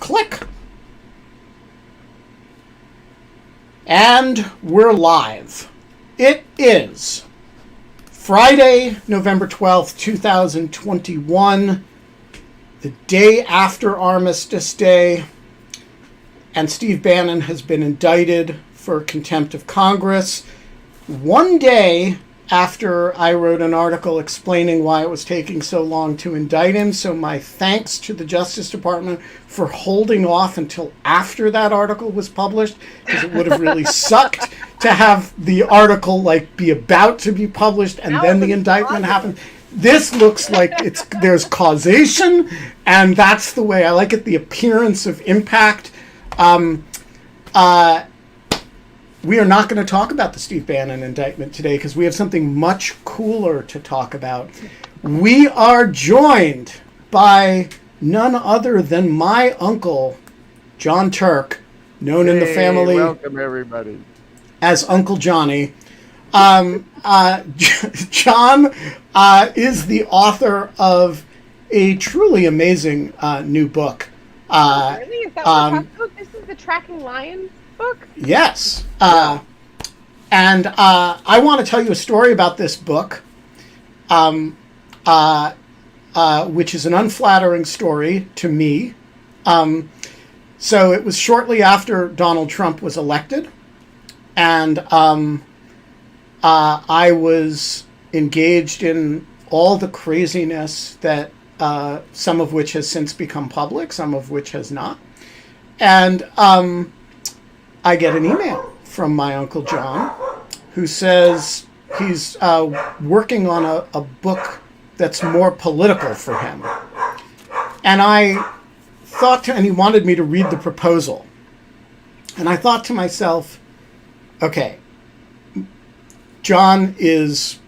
Click. And we're live. It is Friday, November 12th, 2021, the day after Armistice Day, and Steve Bannon has been indicted for contempt of Congress. One day after I wrote an article explaining why it was taking so long to indict him, so my thanks to the Justice Department for holding off until after that article was published, because it would have really sucked to have the article be about to be published and then the indictment happened. This looks like there's causation, and that's the way I like it, the appearance of impact. We are not going to talk about the Steve Bannon indictment today because we have something much cooler to talk about. We are joined by none other than my uncle, Jon Turk, known in the family welcome everybody as Uncle Johnny. John is the author of a truly amazing new book. Really? Is that what we're talking about? This is the Tracking Lions book? Yes. And I want to tell you a story about this book, which is an unflattering story to me. So it was shortly after Donald Trump was elected, and I was engaged in all the craziness that some of which has since become public, some of which has not. And I get an email from my Uncle John who says he's working on a book that's more political for him. And I thought and he wanted me to read the proposal. And I thought to myself, okay, John is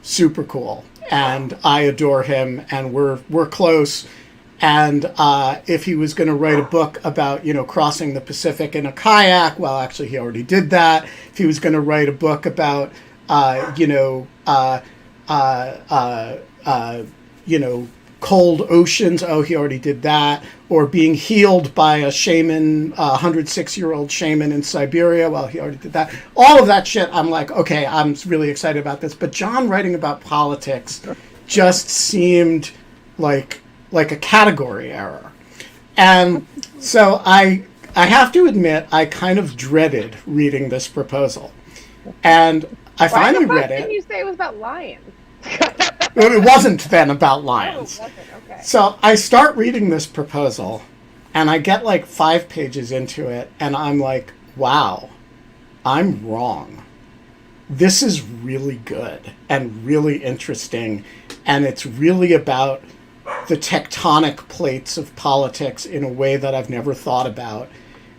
super cool and I adore him and we're close. And if he was going to write a book about, crossing the Pacific in a kayak, well, actually, he already did that. If he was going to write a book about, cold oceans, oh, he already did that. Or being healed by a shaman, 106-year-old shaman in Siberia, well, he already did that. All of that shit, I'm like, okay, I'm really excited about this. But John writing about politics just seemed like a category error. And so I have to admit, I kind of dreaded reading this proposal. And I finally read it. Why didn't you say it was about lions? It wasn't then about lions. Oh, it wasn't. Okay. So I start reading this proposal, and I get 5 pages into it, and I'm like, wow, I'm wrong. This is really good and really interesting, and it's really about the tectonic plates of politics in a way that I've never thought about.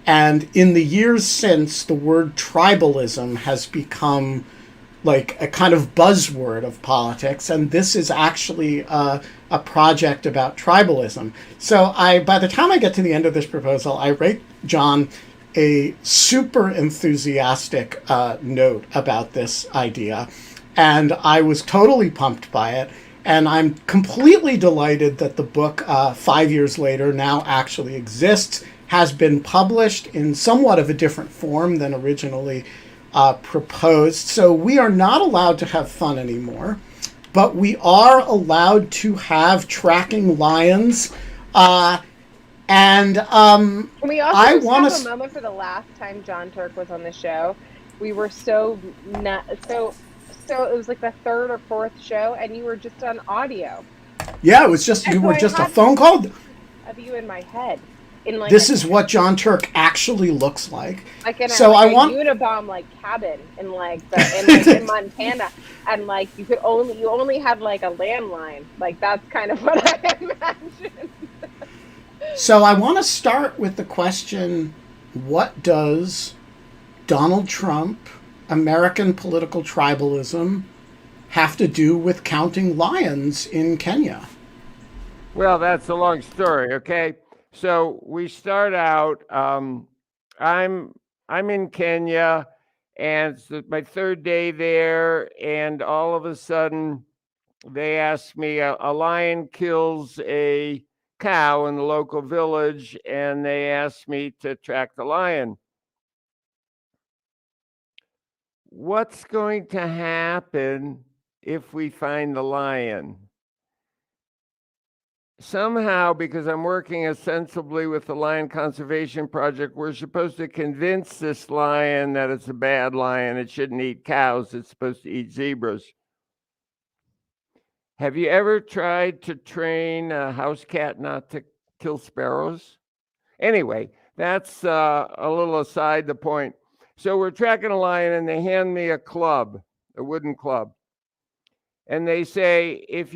And in the years since, the word tribalism has become a kind of buzzword of politics, and this is actually a project about tribalism. So by the time I get to the end of this proposal, I write John a super enthusiastic note about this idea, and I was totally pumped by it. And I'm completely delighted that the book, 5 years later, now actually exists, has been published in somewhat of a different form than originally proposed. So we are not allowed to have fun anymore, but we are allowed to have Tracking Lions. And Can we also have a moment for the last time Jon Turk was on the show? We were so it was the third or fourth show, and you were just on audio. Yeah, it was just you were just a phone call of you in my head. This is what Jon Turk actually looks like. In a Unabomb cabin in in Montana, and you only had a landline. That's kind of what I imagine. So I want to start with the question: what does Donald Trump, American political tribalism, have to do with counting lions in Kenya? Well, that's a long story. Okay. So we start out, I'm in Kenya, and it's my third day there, and all of a sudden they asked me, a lion kills a cow in the local village, and they asked me to track the lion. What's going to happen if we find the lion? Somehow, because I'm working ostensibly with the Lion Conservation Project, we're supposed to convince this lion that it's a bad lion. It shouldn't eat cows. It's supposed to eat zebras. Have you ever tried to train a house cat not to kill sparrows? Anyway, that's a little aside the point. So we're tracking a lion, and they hand me a club, a wooden club. And they say, if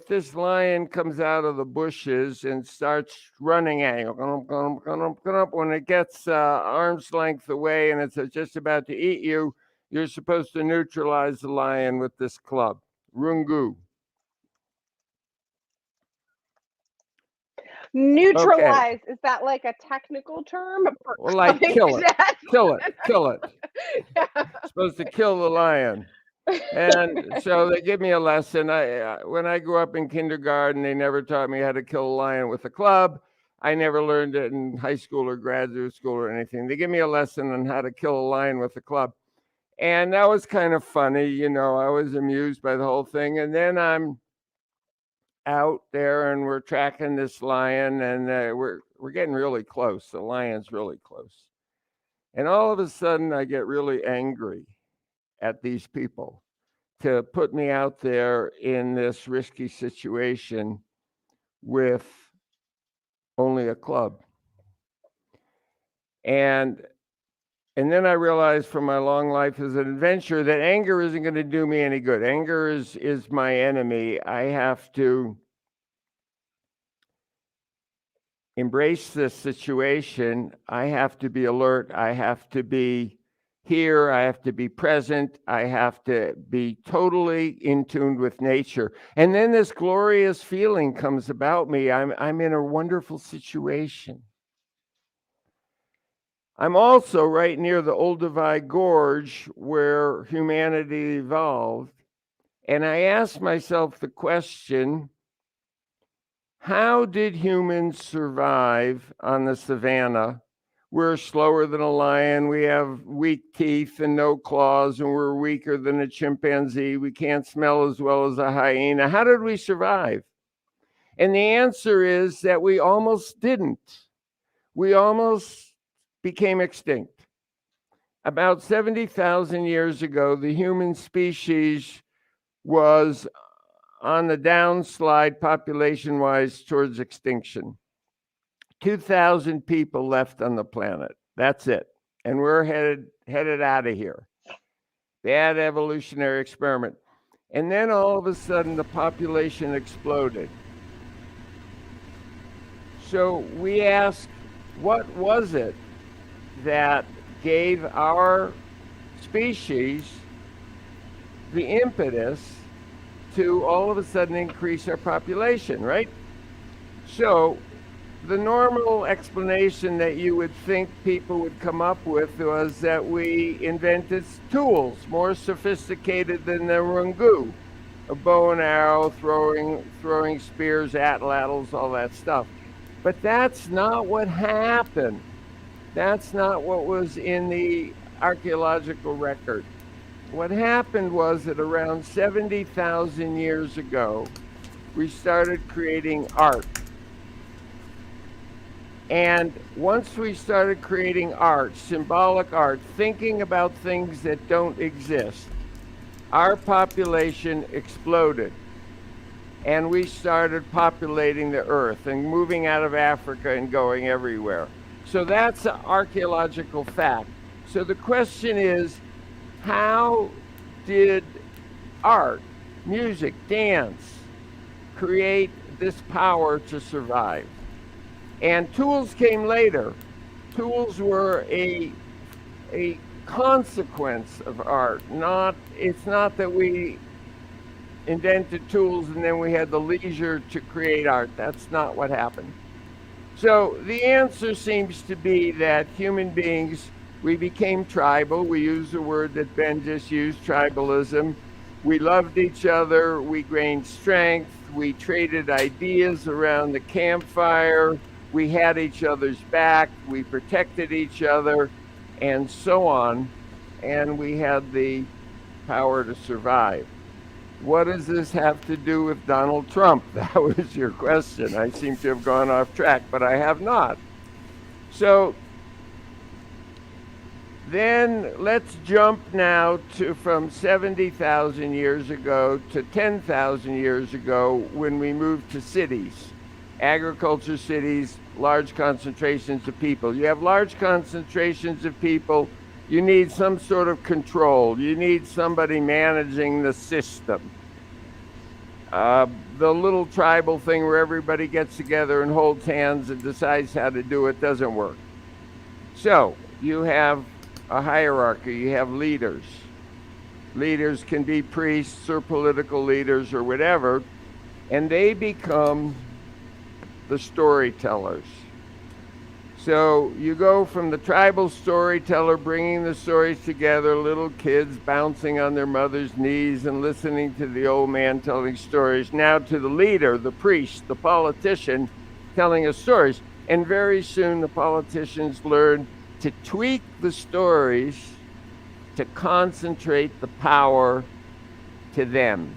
this lion comes out of the bushes and starts running at you, when it gets arm's length away and it's just about to eat you, you're supposed to neutralize the lion with this club, rungu. Neutralize, okay. Is that like a technical term? Well, like kill it. Yeah. Supposed to kill the lion. And so they give me a lesson. When I grew up in kindergarten, they never taught me how to kill a lion with a club. I never learned it in high school or graduate school or anything. They give me a lesson on how to kill a lion with a club. And that was kind of funny. I was amused by the whole thing. And then I'm out there and we're tracking this lion, and we're getting really close. The lion's really close. And all of a sudden I get really angry at these people to put me out there in this risky situation with only a club. And then I realized from my long life as an adventurer that anger isn't going to do me any good. Anger is my enemy. I have to embrace this situation. I have to be alert. I have to be here. I have to be present. I have to be totally in tune with nature. And then this glorious feeling comes about me. I'm in a wonderful situation. I'm also right near the Olduvai Gorge where humanity evolved. And I asked myself the question, how did humans survive on the savannah? We're slower than a lion. We have weak teeth and no claws, and we're weaker than a chimpanzee. We can't smell as well as a hyena. How did we survive? And the answer is that we almost didn't. We almost became extinct. About 70,000 years ago, the human species was on the downslide population-wise towards extinction. 2,000 people left on the planet. That's it. And we're headed out of here. Bad evolutionary experiment. And then all of a sudden, the population exploded. So we asked, what was it that gave our species the impetus to all of a sudden increase our population, right? So the normal explanation that you would think people would come up with was that we invented tools more sophisticated than the rungu, a bow and arrow, throwing spears, atlatls, all that stuff. But that's not what happened. That's not what was in the archaeological record. What happened was that around 70,000 years ago, we started creating art. And once we started creating art, symbolic art, thinking about things that don't exist, our population exploded. And we started populating the earth and moving out of Africa and going everywhere. So that's an archaeological fact. So the question is, how did art, music, dance create this power to survive? And tools came later. Tools were a consequence of art. It's not that we invented tools and then we had the leisure to create art. That's not what happened. So the answer seems to be that human beings, we became tribal. We use the word that Ben just used, tribalism. We loved each other. We gained strength. We traded ideas around the campfire. We had each other's back. We protected each other, and so on. And we had the power to survive. What does this have to do with Donald Trump? That was your question. I seem to have gone off track, but I have not. So then let's jump now to from 70,000 years ago to 10,000 years ago when we moved to cities, agriculture cities, large concentrations of people. You have large concentrations of people, you need some sort of control. You need somebody managing the system. The little tribal thing where everybody gets together and holds hands and decides how to do it doesn't work. So you have a hierarchy, you have leaders. Leaders can be priests or political leaders or whatever, and they become the storytellers. So you go from the tribal storyteller bringing the stories together, little kids bouncing on their mother's knees and listening to the old man telling stories, now to the leader, the priest, the politician telling us stories. And very soon the politicians learn to tweak the stories to concentrate the power to them.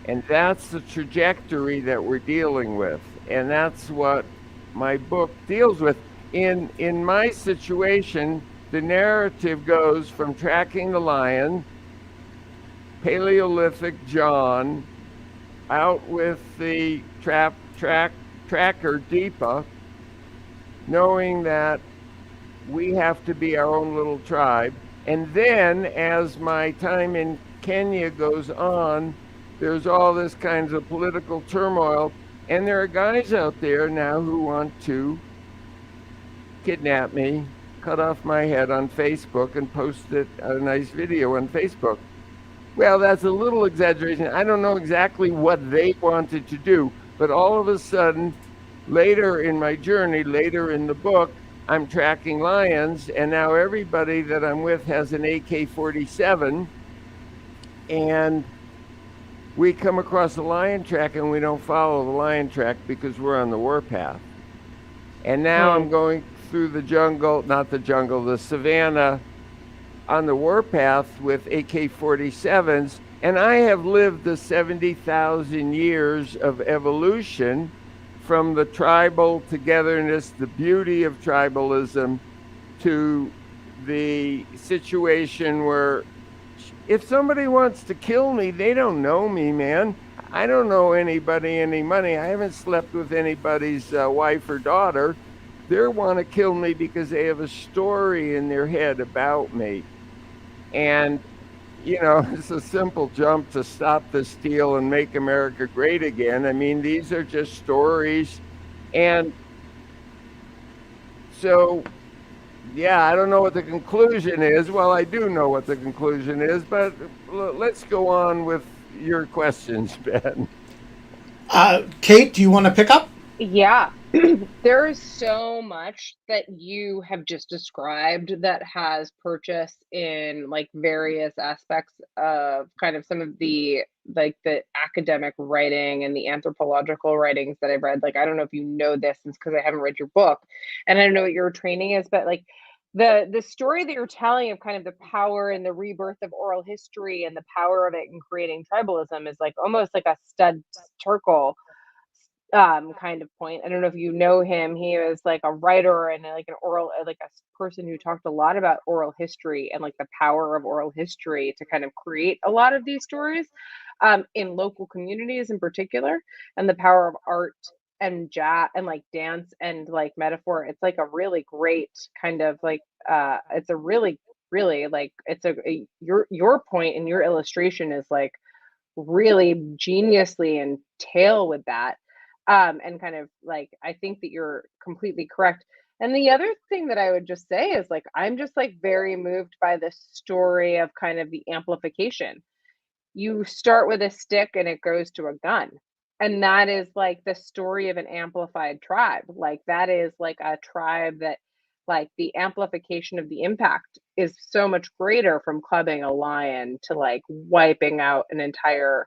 And that's the trajectory that we're dealing with. And that's what my book deals with. In my situation, the narrative goes from tracking the lion, Paleolithic John, out with the tracker Deepa, knowing that we have to be our own little tribe. And then as my time in Kenya goes on, there's all this kinds of political turmoil. And there are guys out there now who want to kidnap me, cut off my head on Facebook and post it, a nice video on Facebook. Well, that's a little exaggeration. I don't know exactly what they wanted to do, but all of a sudden, later in my journey, later in the book, I'm tracking lions, and now everybody that I'm with has an AK-47, and we come across a lion track and we don't follow the lion track because we're on the warpath. And now I'm going through the jungle, not the jungle, the savannah on the warpath with AK-47s. And I have lived the 70,000 years of evolution from the tribal togetherness, the beauty of tribalism, to the situation where if somebody wants to kill me, they don't know me, man. I don't know anybody, any money. I haven't slept with anybody's wife or daughter. They want to kill me because they have a story in their head about me. And, you know, it's a simple jump to stop the steal and make America great again. I mean, these are just stories. And so, yeah, I don't know what the conclusion is. Well, I do know what the conclusion is, but let's go on with your questions, Ben. Kate, do you want to pick up? Yeah. There is so much that you have just described that has purchase in like various aspects of kind of some of the like the academic writing and the anthropological writings that I've read. Like, I don't know if you know this because I haven't read your book and I don't know what your training is, but like the story that you're telling of kind of the power and the rebirth of oral history and the power of it in creating tribalism is like almost like a stud Turkle kind of point. I don't know if you know him. He was like a writer and like an oral, like a person who talked a lot about oral history and like the power of oral history to kind of create a lot of these stories in local communities in particular, and the power of art and jazz and like dance and like metaphor. It's like a really great kind of like it's a really like it's a your point and your illustration is like really geniusly in tail with that. And kind of like I think that you're completely correct. And the other thing that I would just say is like I'm just like very moved by the story of kind of the amplification. You start with a stick and it goes to a gun. And that is like the story of an amplified tribe. Like that is like a tribe that like the amplification of the impact is so much greater from clubbing a lion to like wiping out an entire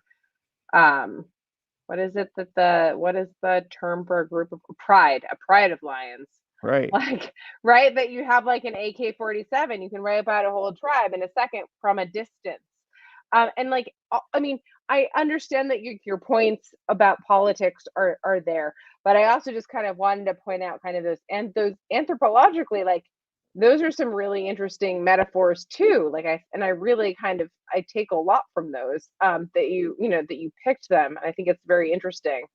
what is the term for a group of a pride of lions, right? Like, right, that you have like an AK-47, you can wipe out a whole tribe in a second from a distance. And like, I mean, I understand that your points about politics are there, but I also just kind of wanted to point out kind of those anthropologically, like those are some really interesting metaphors too. Like I really kind of I take a lot from those that you picked them. I think it's very interesting.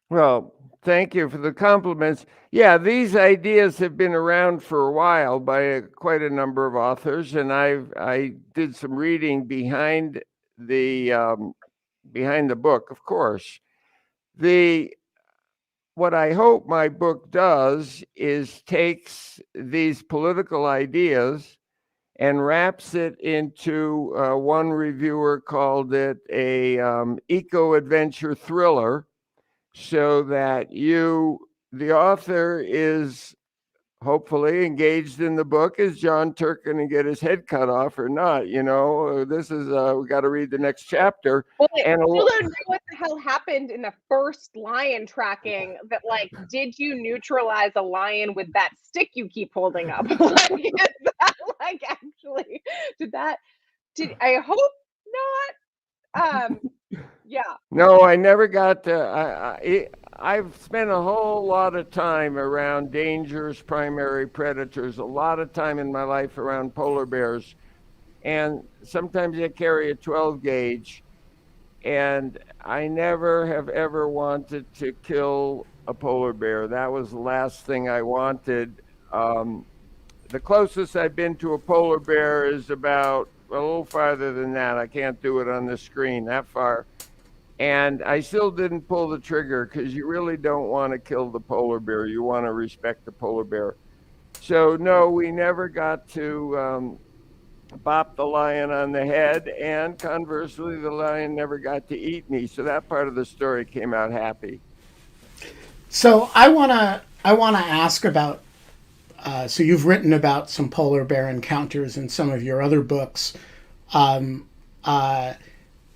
Well, thank you for the compliments. Yeah, these ideas have been around for a while by quite a number of authors, and I did some reading behind the book, of course. What I hope my book does is takes these political ideas and wraps it into one reviewer called it a eco-adventure thriller, so that the author, is hopefully engaged in the book. Is Jon Turk going to get his head cut off or not? This is we got to read the next chapter. Well, I still don't know what the hell happened in the first lion tracking. That like, did you neutralize a lion with that stick you keep holding up? Like, is that like actually? Did I hope not? Yeah. No, I never got to. I've spent a whole lot of time around dangerous primary predators, a lot of time in my life around polar bears. And sometimes I carry a 12 gauge. And I never have ever wanted to kill a polar bear. That was the last thing I wanted. The closest I've been to a polar bear is about a little farther than that. I can't do it on the screen that far. And I still didn't pull the trigger because you really don't want to kill the polar bear. You want to respect the polar bear. So, no, we never got to bop the lion on the head. And conversely, the lion never got to eat me. So that part of the story came out happy. So I want to ask about, so you've written about some polar bear encounters in some of your other books.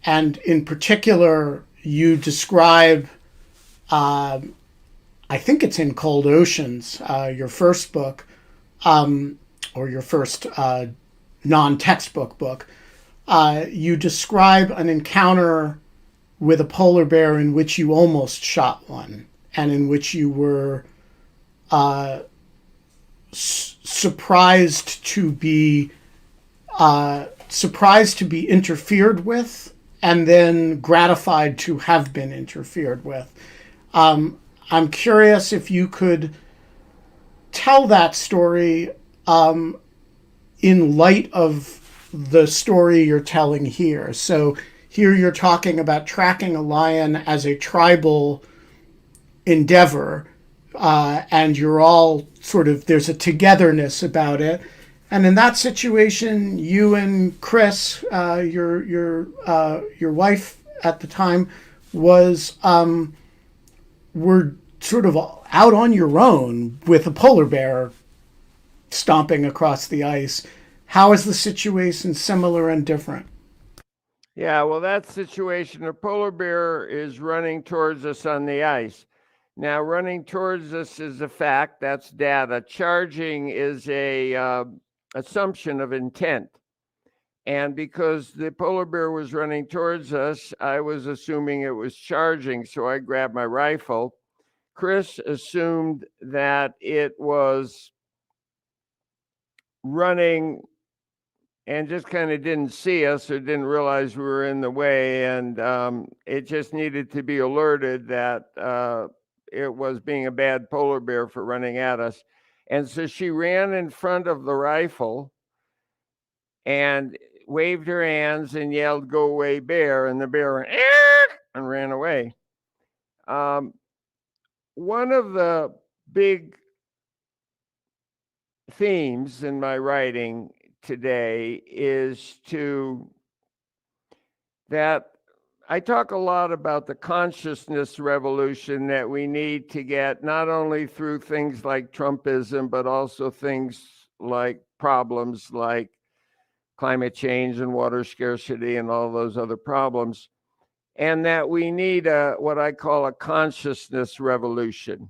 And in particular, you describe, I think it's in Cold Oceans, your first book, or your first non-textbook book. You describe an encounter with a polar bear in which you almost shot one, and in which you were surprised to be interfered with, and then gratified to have been interfered with. I'm curious if you could tell that story in light of the story you're telling here. So here you're talking about tracking a lion as a tribal endeavor, and you're all sort of, there's a togetherness about it. And in that situation, you and Chris, your wife at the time, were sort of out on your own with a polar bear stomping across the ice. How is the situation similar and different? Yeah, well, that situation, a polar bear is running towards us on the ice. Now, running towards us is a fact. That's data. Charging is a assumption of intent. And because the polar bear was running towards us, I was assuming it was charging. So I grabbed my rifle. Chris assumed that it was running and just kind of didn't see us or didn't realize we were in the way. And it just needed to be alerted that it was being a bad polar bear for running at us. And so she ran in front of the rifle and waved her hands and yelled, "Go away, bear." And the bear went, and ran away. One of the big themes in my writing today is that I talk a lot about the consciousness revolution that we need to get, not only through things like Trumpism, but also things like problems like climate change and water scarcity and all those other problems. And that we need what I call a consciousness revolution.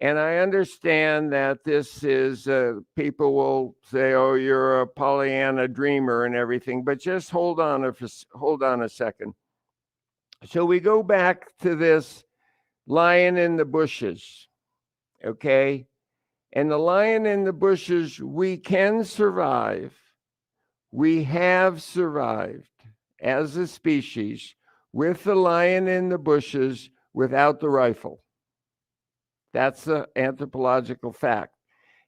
And I understand that this is, people will say, oh, you're a Pollyanna dreamer and everything, but just hold on a second. So we go back to this lion in the bushes, okay? And the lion in the bushes, we can survive. We have survived as a species with the lion in the bushes without the rifle. That's an anthropological fact.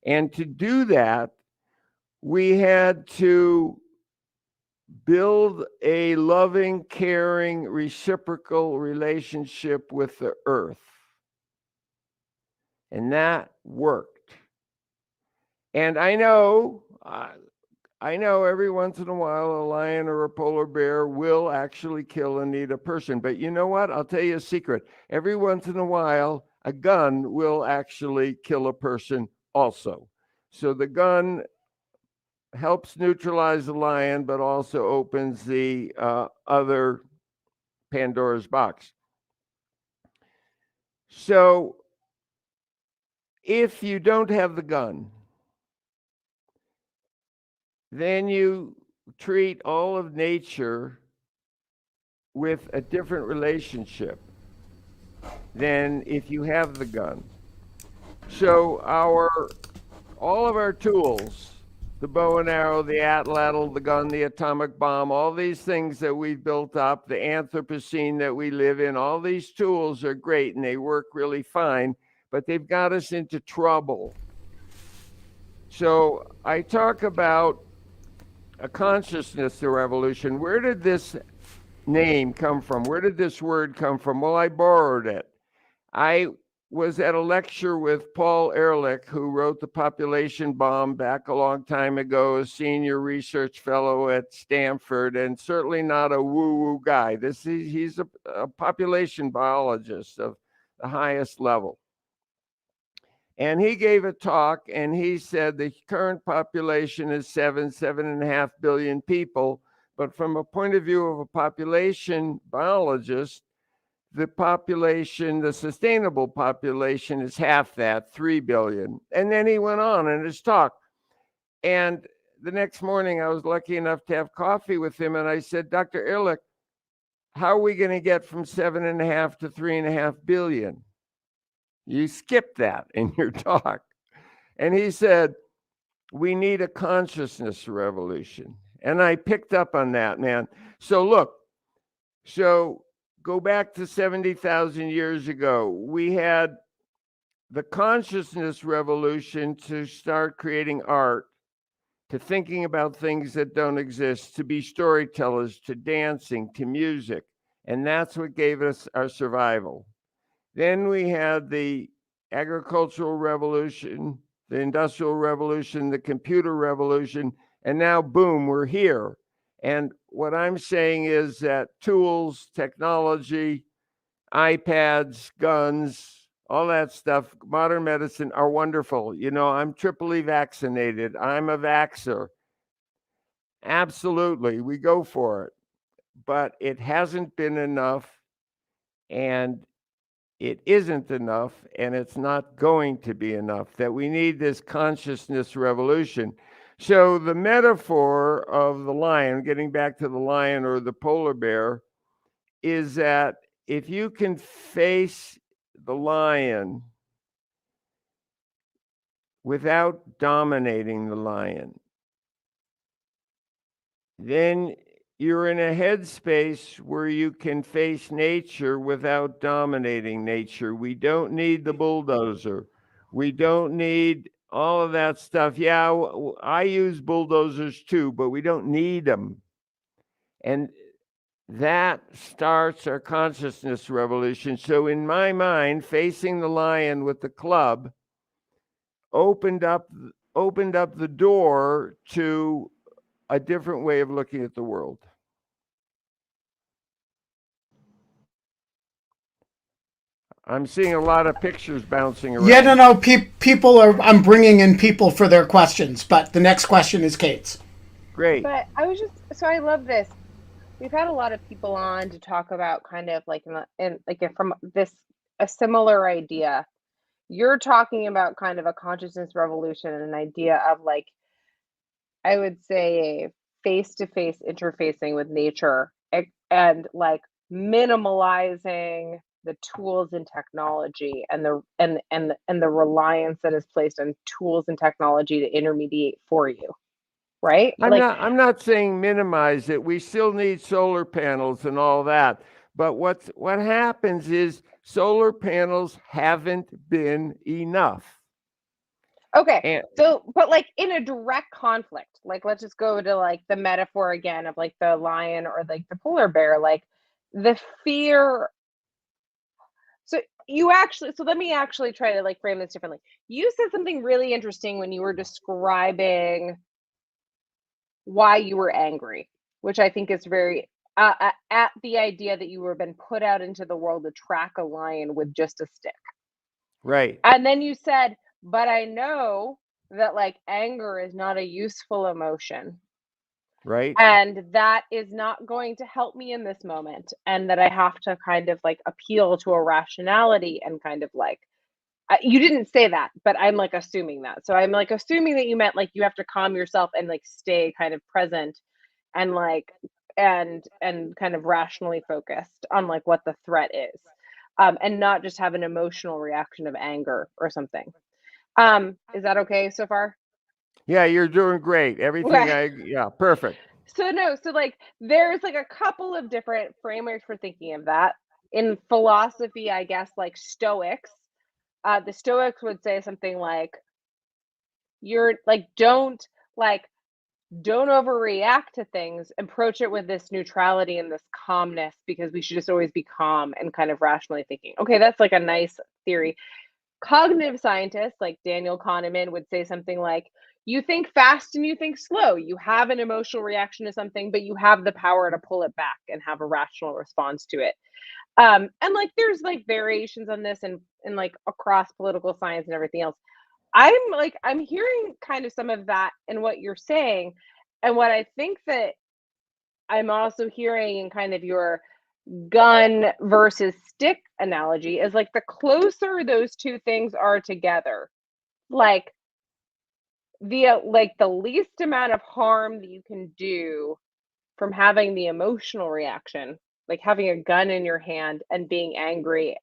And to do that, we had to build a loving, caring, reciprocal relationship with the earth. And that worked. And I know every once in a while a lion or a polar bear will actually kill and eat a person. But you know what? I'll tell you a secret. Every once in a while, a gun will actually kill a person also. So the gun helps neutralize the lion, but also opens the other Pandora's box. So if you don't have the gun, then you treat all of nature with a different relationship than if you have the gun. So all of our tools, the bow and arrow, the atlatl, the gun, the atomic bomb, all these things that we've built up, the Anthropocene that we live in, all these tools are great and they work really fine, but they've got us into trouble. So I talk about a consciousness revolution. Where did this name come from? Where did this word come from? Well, I borrowed it. I was at a lecture with Paul Ehrlich, who wrote The Population Bomb back a long time ago, a senior research fellow at Stanford, and certainly not a woo-woo guy. He's a population biologist of the highest level. And he gave a talk, and he said the current population is 7.5 billion people, but from a point of view of a population biologist, the population, the sustainable population is half that, 3 billion. And then he went on in his talk. And the next morning, I was lucky enough to have coffee with him. And I said, Dr. Ehrlich, how are we going to get from 7.5 to 3.5 billion? You skipped that in your talk. And he said, we need a consciousness revolution. And I picked up on that, man. So look, go back to 70,000 years ago. We had the consciousness revolution to start creating art, to thinking about things that don't exist, to be storytellers, to dancing, to music. And that's what gave us our survival. Then we had the agricultural revolution, the industrial revolution, the computer revolution, and now, boom, we're here. And what I'm saying is that tools, technology, iPads, guns, all that stuff, modern medicine are wonderful. You know, I'm triply vaccinated. I'm a vaxxer. Absolutely, we go for it. But it hasn't been enough, and it isn't enough, and it's not going to be enough, that we need this consciousness revolution. So the metaphor of the lion, getting back to the lion or the polar bear, is that if you can face the lion without dominating the lion, then you're in a headspace where you can face nature without dominating nature. We don't need the bulldozer. We don't need all of that stuff. Yeah, I use bulldozers too, but we don't need them. And that starts our consciousness revolution. So in my mind, facing the lion with the club opened up the door to a different way of looking at the world. I'm seeing a lot of pictures bouncing around. Yeah, no. People are. I'm bringing in people for their questions, but the next question is Kate's. Great. But I love this. We've had a lot of people on to talk about kind of like from a similar idea. You're talking about kind of a consciousness revolution and an idea of like, I would say, a face-to-face interfacing with nature and like minimalizing the tools and technology and the reliance that is placed on tools and technology to intermediate for you. Right? I'm not saying minimize it. We still need solar panels and all that. But what happens is solar panels haven't been enough. Okay. But like in a direct conflict, like let's just go to like the metaphor again of like the lion or like the polar bear, like the fear. So let me actually try to like frame this differently. You said something really interesting when you were describing why you were angry, which I think is very at the idea that you were been put out into the world to track a lion with just a stick. Right. And then you said, but I know that like anger is not a useful emotion. Right. And that is not going to help me in this moment. And that I have to kind of like appeal to a rationality and kind of like, you didn't say that, but I'm like assuming that. So I'm like assuming that you meant like you have to calm yourself and like stay kind of present and like and kind of rationally focused on like what the threat is, and not just have an emotional reaction of anger or something. Is that okay so far? Yeah, you're doing great. Everything Okay. Perfect. So like there's like a couple of different frameworks for thinking of that. In philosophy, I guess like Stoics. The Stoics would say something like, you're like, don't overreact to things, approach it with this neutrality and this calmness, because we should just always be calm and kind of rationally thinking. Okay, that's like a nice theory. Cognitive scientists like Daniel Kahneman would say something like, you think fast and you think slow. You have an emotional reaction to something, but you have the power to pull it back and have a rational response to it. And like there's like variations on this and like across political science and everything else. I'm hearing kind of some of that in what you're saying. And what I think that I'm also hearing in kind of your gun versus stick analogy is like the closer those two things are together, like the least amount of harm that you can do from having the emotional reaction, like having a gun in your hand and being angry,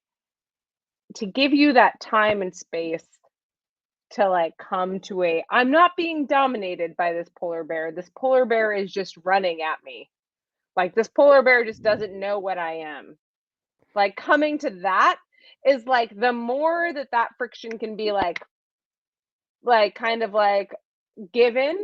to give you that time and space to like come to I'm not being dominated by this polar bear. This polar bear is just running at me. Like this polar bear just doesn't know what I am. Like coming to that is like the more that friction can be like kind of like given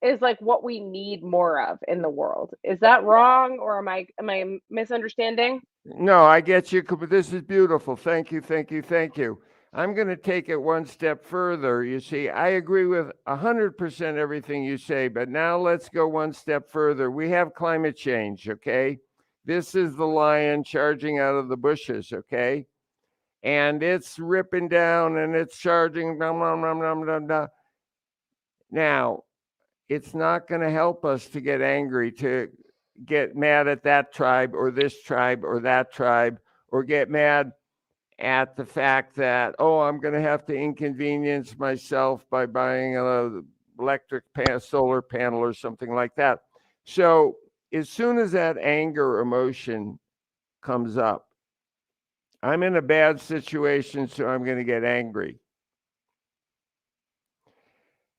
is like what we need more of in the world. Is that wrong, or am I misunderstanding? No, I get you. This is beautiful. Thank you, thank you, thank you. I'm going to take it one step further. You see, I agree with 100% everything you say, but now let's go one step further. We have climate change, okay? This is the lion charging out of the bushes, okay? And it's ripping down and it's charging. Blah, blah, blah, blah, blah, blah. Now, it's not going to help us to get angry, to get mad at that tribe or this tribe or that tribe, or get mad at the fact that, oh, I'm going to have to inconvenience myself by buying an electric solar panel or something like that. So as soon as that anger emotion comes up, I'm in a bad situation, so I'm going to get angry.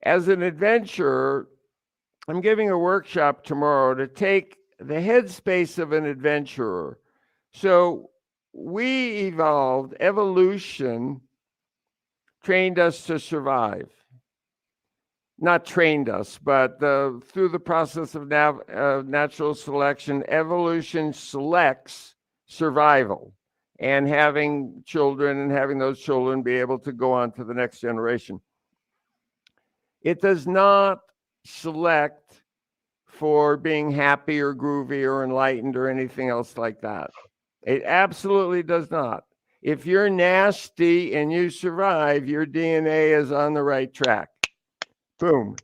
As an adventurer, I'm giving a workshop tomorrow to take the headspace of an adventurer. So we evolved, evolution trained us to survive. Not trained us, but through the process of natural selection, evolution selects survival and having children and having those children be able to go on to the next generation. It does not select for being happy or groovy or enlightened or anything else like that. It absolutely does not. If you're nasty and you survive, your DNA is on the right track. Boom.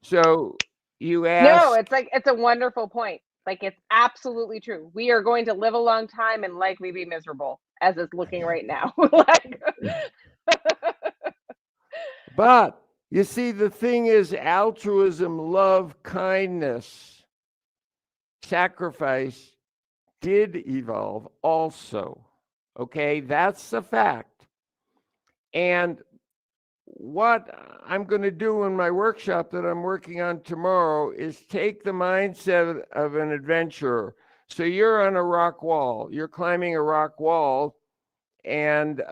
So you ask. No, it's a wonderful point. Like, it's absolutely true. We are going to live a long time and likely be miserable, as it's looking right now. Like, but you see, the thing is, altruism, love, kindness, sacrifice did evolve also. Okay, that's the fact. And what I'm going to do in my workshop that I'm working on tomorrow is take the mindset of an adventurer. So you're on a rock wall, you're climbing a rock wall, and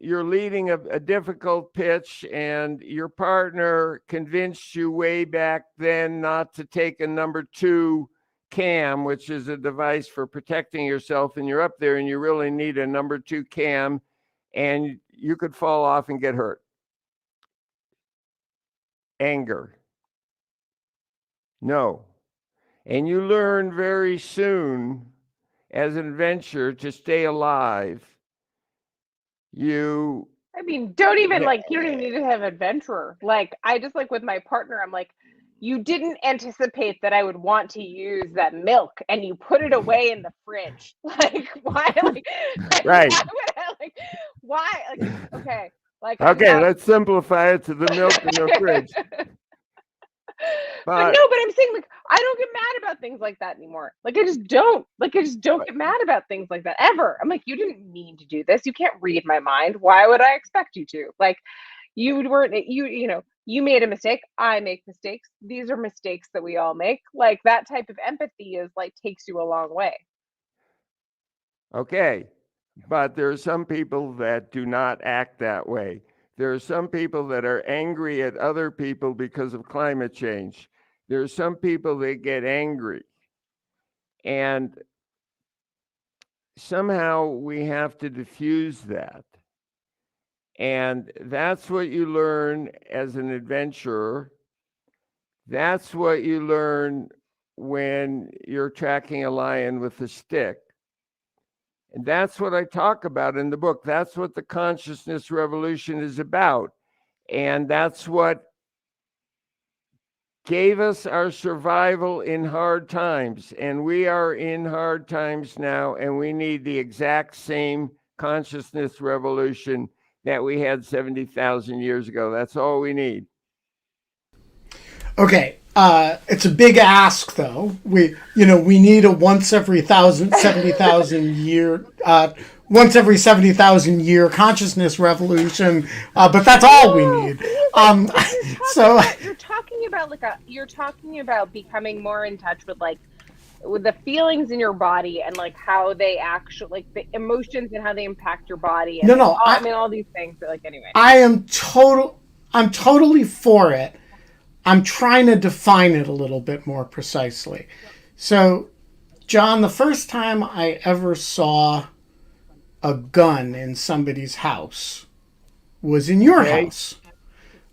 you're leading a difficult pitch, and your partner convinced you way back then not to take a number 2 cam, which is a device for protecting yourself, and you're up there and you really need a number 2 cam, and you could fall off and get hurt. Anger. No. And you learn very soon as an adventurer to stay alive. Don't even need to have adventurer. Like, I just, like, with my partner, I'm like, you didn't anticipate that I would want to use that milk, and you put it away in the fridge. Like, why? Right. Why? Like, okay. Like, okay, let's simplify it to the milk in the fridge. But I'm saying, like, I don't get mad about things like that anymore. Like, I just don't. Like, I just don't get mad about things like that ever. I'm like, you didn't mean to do this. You can't read my mind. Why would I expect you to? Like, you made a mistake. I make mistakes. These are mistakes that we all make. Like, that type of empathy is, like, takes you a long way. Okay. But there are some people that do not act that way. There are some people that are angry at other people because of climate change. There are some people that get angry. And somehow we have to diffuse that. And that's what you learn as an adventurer. That's what you learn when you're tracking a lion with a stick. And that's what I talk about in the book. That's what the consciousness revolution is about. And that's what gave us our survival in hard times. And we are in hard times now, and we need the exact same consciousness revolution that we had 70,000 years ago. That's all we need. Okay. It's a big ask, though. We need a once every 70,000 year consciousness revolution, but that's all we need. You're talking about becoming more in touch with the feelings in your body, and like how they actually, like, the emotions and how they impact your body. And all these things. But, like, anyway, I'm totally for it. I'm trying to define it a little bit more precisely. So, John, the first time I ever saw a gun in somebody's house was in your house.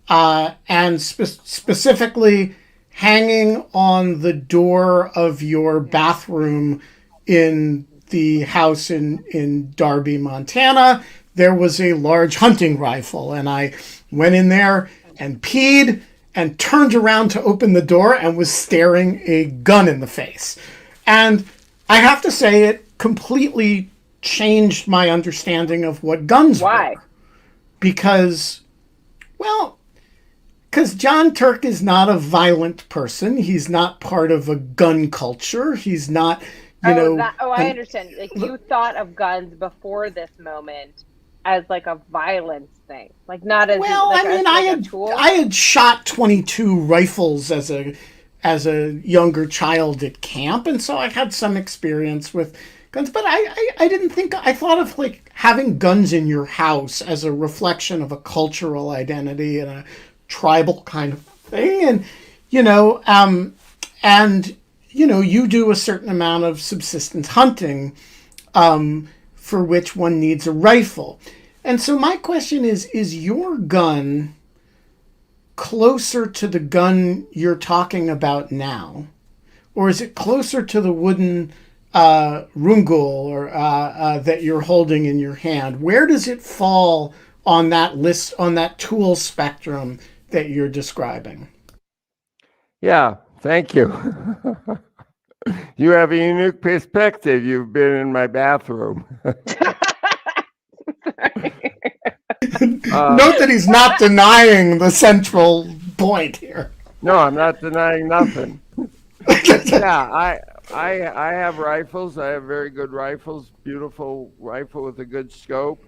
And specifically hanging on the door of your bathroom in the house in Darby, Montana. There was a large hunting rifle, and I went in there and peed and turned around to open the door and was staring a gun in the face. And I have to say, it completely changed my understanding of what guns were. Because Jon Turk is not a violent person. He's not part of a gun culture. He's not, I understand. Like, you thought of guns before this moment as like a violence thing, like not as I had shot 22 rifles as a younger child at camp, and so I had some experience with guns. But I thought of like having guns in your house as a reflection of a cultural identity and a tribal kind of thing, and you do a certain amount of subsistence hunting. For which one needs a rifle. And so my question is your gun closer to the gun you're talking about now? Or is it closer to the wooden rungul or that you're holding in your hand, where does it fall on that list, on that tool spectrum that you're describing? Yeah, thank you. You have a unique perspective. You've been in my bathroom. Note that he's not denying the central point here. No, I'm not denying nothing. Yeah, I have rifles. I have very good rifles, beautiful rifle with a good scope.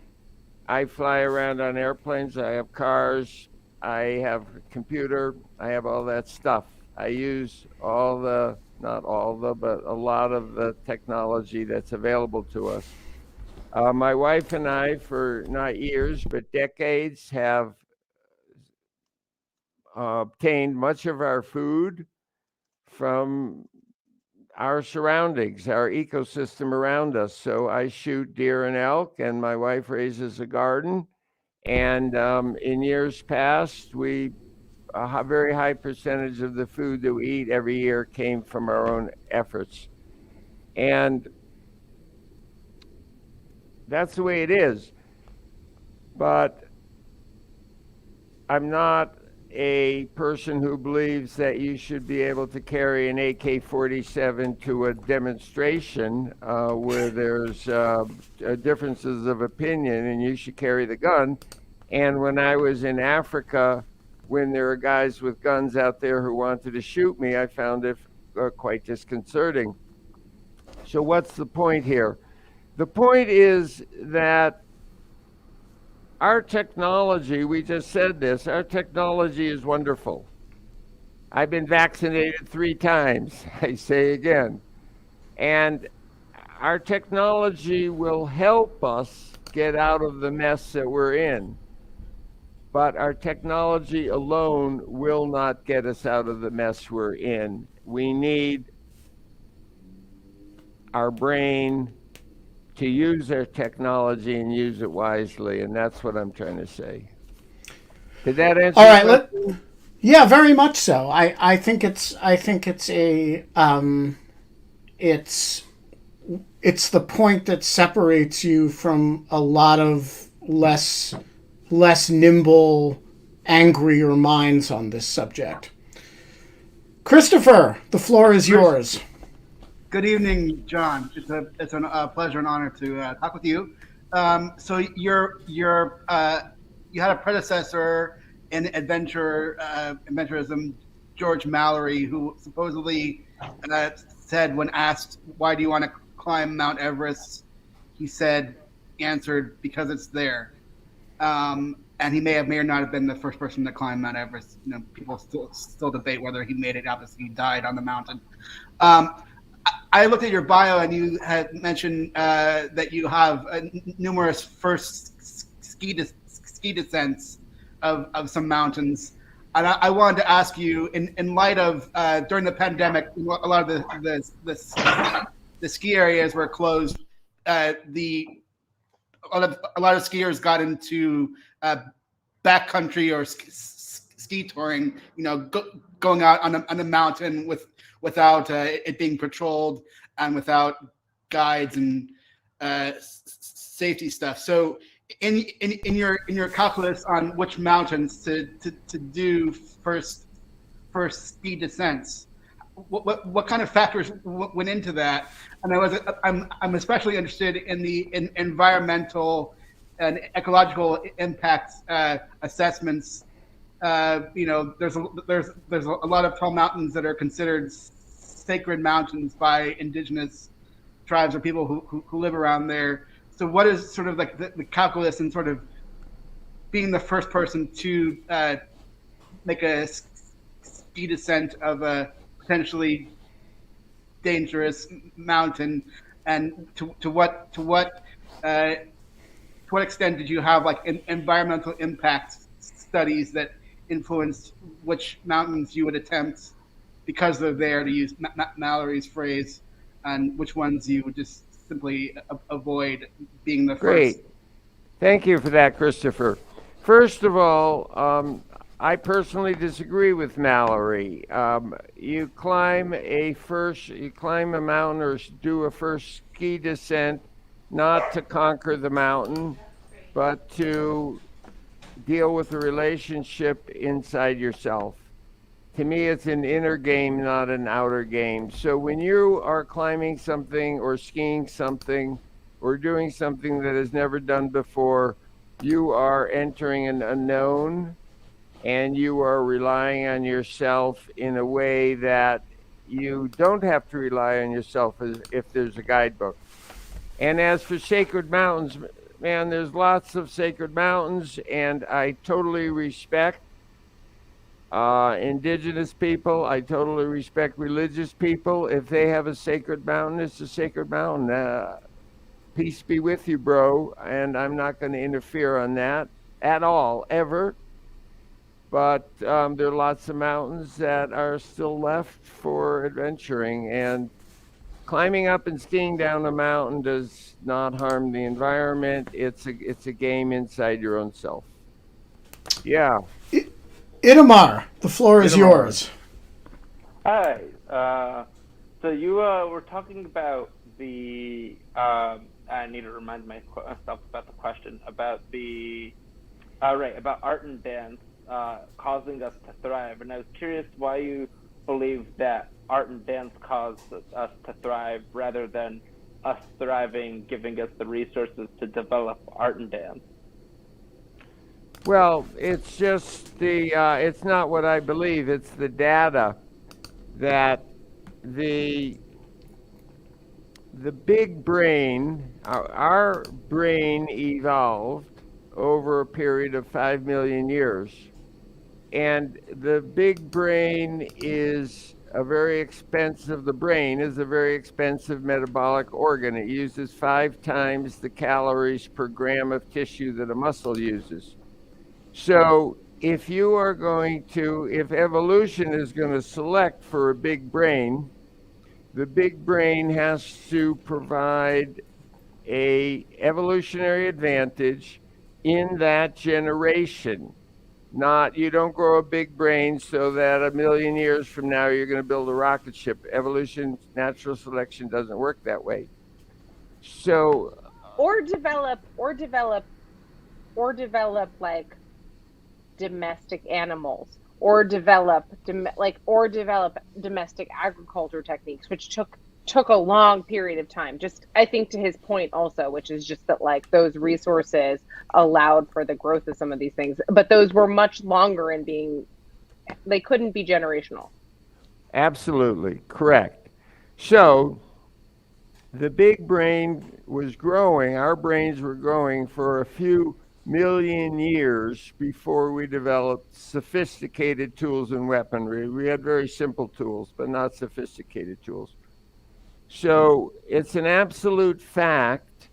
I fly around on airplanes. I have cars. I have a computer. I have all that stuff. I use all the, not all the, but a lot of the technology that's available to us. My wife and I, for not years, but decades, have obtained much of our food from our surroundings, our ecosystem around us. So I shoot deer and elk, and my wife raises a garden. And in years past, a very high percentage of the food that we eat every year came from our own efforts. And that's the way it is. But I'm not a person who believes that you should be able to carry an AK-47 to a demonstration where there's differences of opinion and you should carry the gun. And when I was in Africa, when there were guys with guns out there who wanted to shoot me, I found it quite disconcerting. So what's the point here? The point is that our technology, we just said this, our technology is wonderful. I've been vaccinated 3 times, I say again. And our technology will help us get out of the mess that we're in. But our technology alone will not get us out of the mess we're in. We need our brain to use our technology and use it wisely, and that's what I'm trying to say. Did that answer? All right, yeah, very much so. I think it's a it's the point that separates you from a lot of less nimble, angrier minds on this subject. Christopher, the floor is yours. Good evening, John. It's a pleasure and honor to talk with you. So you had a predecessor in adventurism, George Mallory, who supposedly said when asked, "Why do you want to climb Mount Everest?" he answered, "Because it's there." And he may or not have been the first person to climb Mount Everest. You know, people still debate whether he made it. Obviously, he died on the mountain. I looked at your bio, and you had mentioned that you have numerous first ski descents of some mountains. And I wanted to ask you, in light of during the pandemic, a lot of the ski areas were closed. A lot of skiers got into backcountry or ski touring. You know, going out on a mountain without it being patrolled and without guides and safety stuff. So in your calculus on which mountains to do first ski descents, what kind of factors went into that? And I'm especially interested in the environmental and ecological impact assessments. You know, there's a lot of tall mountains that are considered sacred mountains by indigenous tribes or people who live around there. So what is sort of like the calculus and sort of being the first person to make a ski descent of a potentially dangerous mountain, and to what extent did you have like environmental impact studies that influenced which mountains you would attempt because they're there, to use Mallory's phrase, and which ones you would just simply avoid being the first? Great. Thank you for that, Christopher. First of all, I personally disagree with Mallory. You climb a mountain or do a first ski descent, not to conquer the mountain, but to deal with the relationship inside yourself. To me, it's an inner game, not an outer game. So when you are climbing something or skiing something or doing something that is never done before, you are entering an unknown, and you are relying on yourself in a way that you don't have to rely on yourself if there's a guidebook. And as for sacred mountains, man, there's lots of sacred mountains, and I totally respect indigenous people. I totally respect religious people. If they have a sacred mountain, it's a sacred mountain. Peace be with you, bro. And I'm not going to interfere on that at all, ever. But there are lots of mountains that are still left for adventuring. And climbing up and skiing down a mountain does not harm the environment. It's a game inside your own self. Yeah. Itamar, the floor is yours. Hi. So you were talking about the. I need to remind myself about the question about the. About art and dance causing us to thrive, and I was curious why you believe that art and dance cause us to thrive rather than us thriving, giving us the resources to develop art and dance. Well, it's just it's not what I believe. It's the data that the big brain, our brain evolved over a period of 5 million years. And the big brain is the brain is a very expensive metabolic organ. It uses 5 times the calories per gram of tissue that a muscle uses. So if evolution is going to select for a big brain, the big brain has to provide a evolutionary advantage in that generation. Not, you don't grow a big brain so that 1 million years from now you're going to build a rocket ship. Evolution, natural selection doesn't work that way. So, or develop like domestic animals, or develop domestic agriculture techniques, which took a long period of time. Just, I think, to his point also, which is just that like those resources allowed for the growth of some of these things, but those were much longer in they couldn't be generational. Absolutely correct. So the big brain was growing, our brains were growing for a few million years before we developed sophisticated tools and weaponry. We had very simple tools, but not sophisticated tools. So it's an absolute fact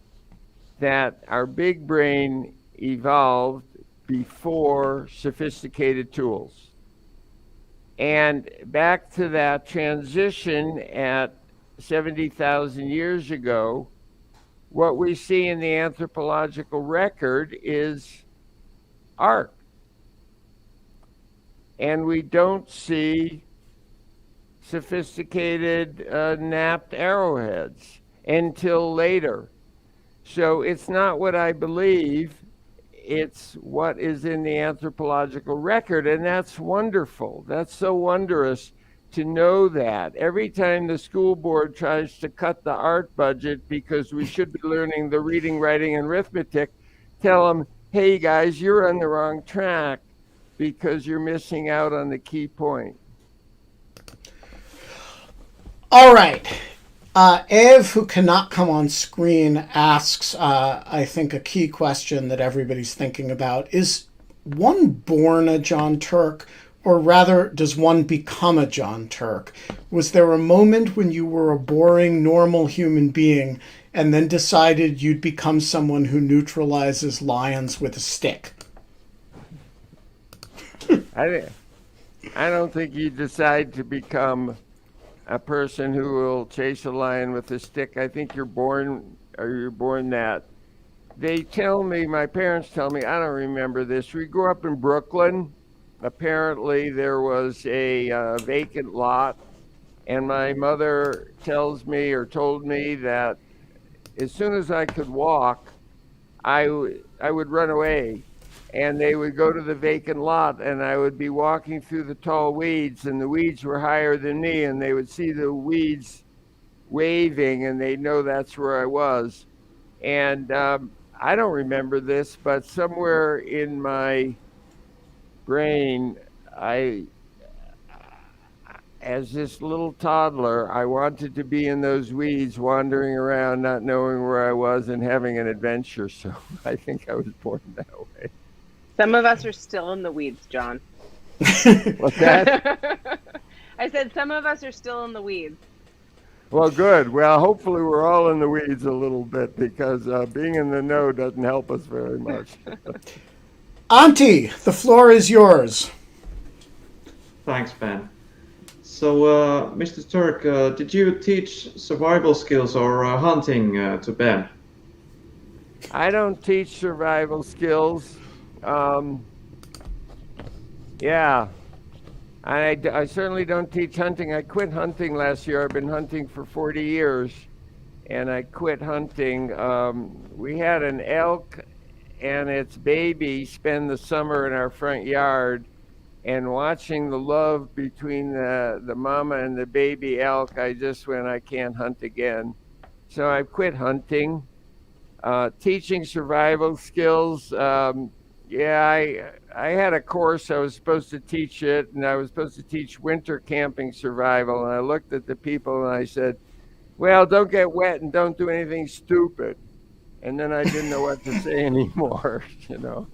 that our big brain evolved before sophisticated tools. And back to that transition at 70,000 years ago, what we see in the anthropological record is art. And we don't see sophisticated napped arrowheads until later. So it's not what I believe, it's what is in the anthropological record, and that's wonderful. That's so wondrous to know that. Every time the school board tries to cut the art budget because we should be learning the reading, writing, and arithmetic, tell them, hey guys, you're on the wrong track because you're missing out on the key point. All right. Ev, who cannot come on screen, asks, I think, a key question that everybody's thinking about. Is one born a Jon Turk, or rather, does one become a Jon Turk? Was there a moment when you were a boring, normal human being and then decided you'd become someone who neutralizes lions with a stick? I don't think you decide to become a person who will chase a lion with a stick. I think you're born that. They tell me, my parents tell me, I don't remember this. We grew up in Brooklyn, apparently there was a vacant lot, and my mother tells me or told me that as soon as I could walk, I would run away, and they would go to the vacant lot, and I would be walking through the tall weeds, and the weeds were higher than me, and they would see the weeds waving, and they'd know that's where I was. And I don't remember this, but somewhere in my brain, as this little toddler, I wanted to be in those weeds, wandering around, not knowing where I was and having an adventure. So I think I was born that way. Some of us are still in the weeds, John. What's that? I said some of us are still in the weeds. Well, good. Well, hopefully we're all in the weeds a little bit, because being in the know doesn't help us very much. Auntie, the floor is yours. Thanks, Ben. So, Mr. Turk, did you teach survival skills or hunting to Ben? I don't teach survival skills. Yeah. I certainly don't teach hunting. I quit hunting last year. I've been hunting for 40 years, and I quit hunting. We had an elk and its baby spend the summer in our front yard, and watching the love between the mama and the baby elk, I just went, I can't hunt again. So I quit hunting. Teaching survival skills, yeah, I had a course. I was supposed to teach it, and I was supposed to teach winter camping survival. And I looked at the people and I said, well, don't get wet and don't do anything stupid. And then I didn't know what to say anymore, you know.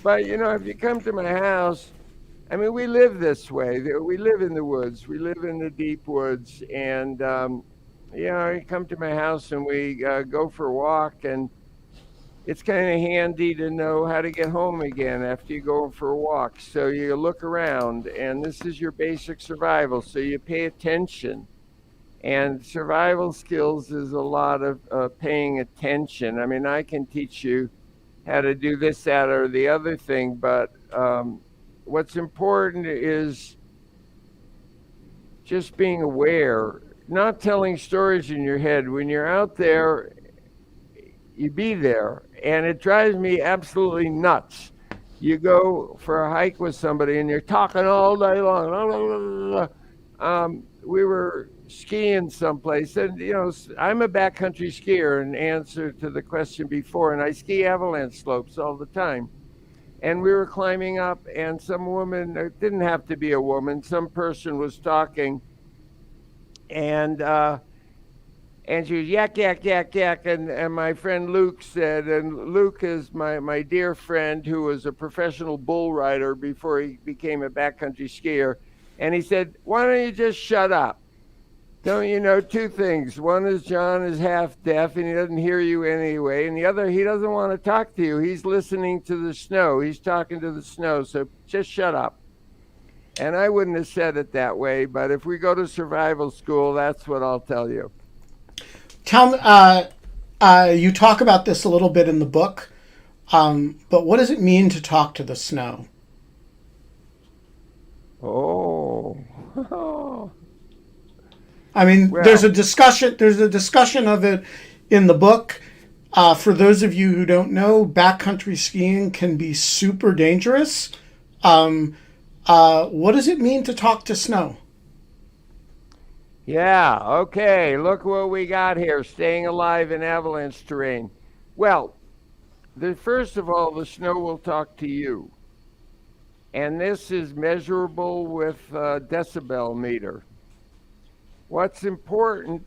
But, you know, if you come to my house, I mean, we live this way. We live in the woods. We live in the deep woods. And, you know, you come to my house and we go for a walk, and it's kind of handy to know how to get home again after you go for a walk. So you look around, and this is your basic survival. So you pay attention. And survival skills is a lot of paying attention. I mean, I can teach you how to do this, that, or the other thing, but what's important is just being aware, not telling stories in your head. When you're out there, you be there. And it drives me absolutely nuts. You go for a hike with somebody and you're talking all day long. We were skiing someplace, and you know, I'm a backcountry skier in answer to the question before, and I ski avalanche slopes all the time. And we were climbing up, and some woman, it didn't have to be a woman, some person was talking, and she was yak, yak, yak, yak, and my friend Luke said, and Luke is my dear friend who was a professional bull rider before he became a backcountry skier, and he said, why don't you just shut up? Don't you know two things? One is John is half deaf and he doesn't hear you anyway, and the other, he doesn't want to talk to you. He's listening to the snow. He's talking to the snow, so just shut up. And I wouldn't have said it that way, but if we go to survival school, that's what I'll tell you. Tell me, you talk about this a little bit in the book, but what does it mean to talk to the snow? Oh. I mean, well, there's a discussion of it in the book. For those of you who don't know, backcountry skiing can be super dangerous. What does it mean to talk to snow? Yeah, okay, look what we got here, staying alive in avalanche terrain. Well, first of all, the snow will talk to you. And this is measurable with a decibel meter. What's important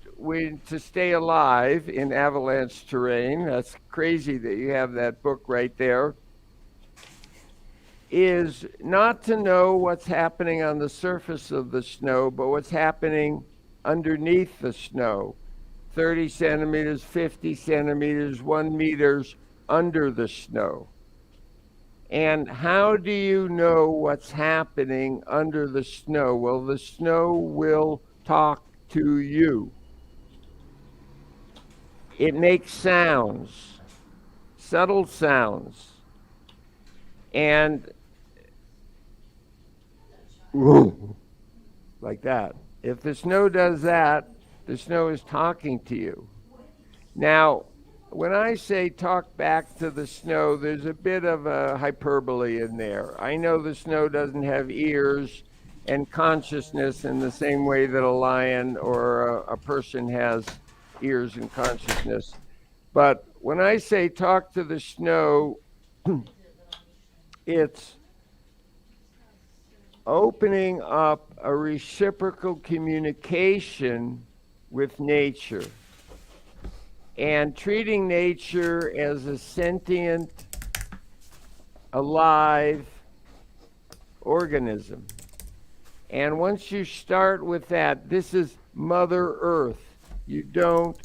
to stay alive in avalanche terrain, that's crazy that you have that book right there, is not to know what's happening on the surface of the snow, but what's happening underneath the snow. 30 centimeters, 50 centimeters, 1 meter under the snow. And how do you know what's happening under the snow? Well, the snow will talk to you. It makes sounds, subtle sounds. And like that. If the snow does that, the snow is talking to you. Now, when I say talk back to the snow, there's a bit of a hyperbole in there. I know the snow doesn't have ears and consciousness in the same way that a lion or a person has ears and consciousness. But when I say talk to the snow, it's opening up a reciprocal communication with nature and treating nature as a sentient, alive organism. And once you start with that, this is Mother Earth. You don't